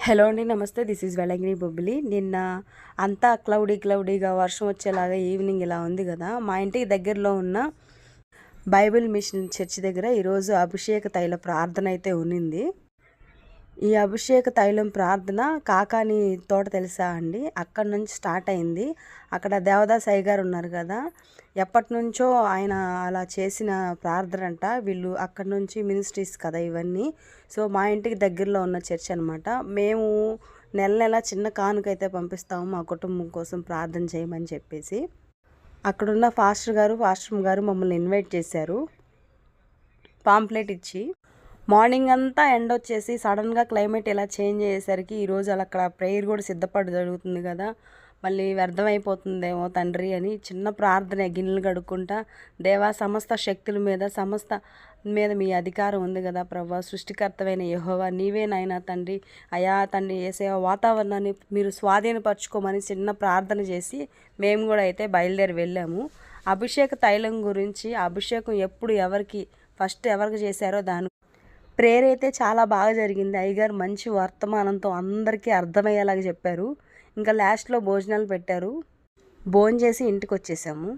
Hello అండి, నమస్తే. This is Velangini Bobbili. నిన్న అంతా క్లౌడీగా వర్షం వచ్చేలాగా ఈవినింగ్ ఇలా ఉంది కదా. మా ఇంటికి దగ్గరలో ఉన్న బైబిల్ మిషన్ చర్చ్ దగ్గర ఈరోజు అభిషేక తైల ప్రార్థన అయితే ఉన్నింది. ఈ అభిషేక తైలం ప్రార్థన కాకాని తోట తెలుసా అండి, అక్కడ నుంచి స్టార్ట్ అయింది. అక్కడ దేవదాస్ అయ్య గారు ఉన్నారు కదా, ఎప్పటి నుంచో ఆయన అలా చేసిన ప్రార్థన అంట. వీళ్ళు అక్కడ నుంచి మినిస్ట్రీస్ కదా ఇవన్నీ. సో మా ఇంటికి దగ్గరలో ఉన్న చర్చ్ అనమాట. మేము నెల చిన్న కానుకైతే పంపిస్తాము మా కుటుంబం కోసం ప్రార్థన చేయమని చెప్పేసి. అక్కడున్న పాస్టర్ గారు మమ్మల్ని ఇన్వైట్ చేశారు పాంప్లెట్ ఇచ్చి. మార్నింగ్ అంతా ఎండ వచ్చేసి సడన్గా క్లైమేట్ ఇలా చేంజ్ అయ్యేసరికి ఈరోజు అలా అక్కడ ప్రేయర్ కూడా సిద్ధపడి జరుగుతుంది కదా, మళ్ళీ వ్యర్థమైపోతుందేమో తండ్రి అని చిన్న ప్రార్థన, గిన్నెలు కడుక్కుంటా, దేవా సమస్త శక్తుల మీద మీ అధికారం ఉంది కదా ప్రభా, సృష్టికర్తమైన యెహోవా నీవే నాయనా తండ్రి, అయా తండ్రి యేసయ్య వాతావరణాన్ని మీరు స్వాధీనపరచుకోమని చిన్న ప్రార్థన చేసి మేము కూడా అయితే బయలుదేరి వెళ్ళాము. అభిషేక తైలం గురించి, అభిషేకం ఎప్పుడు ఫస్ట్ ఎవరికి చేశారో దాని ప్రేయర్ అయితే చాలా బాగా జరిగింది. అయ్యగారు మంచి వర్తమానంతో అందరికీ అర్థమయ్యేలాగా చెప్పారు. ఇంకా లాస్ట్లో భోజనాలు పెట్టారు. భోజనం చేసి ఇంటికి వచ్చేసాము.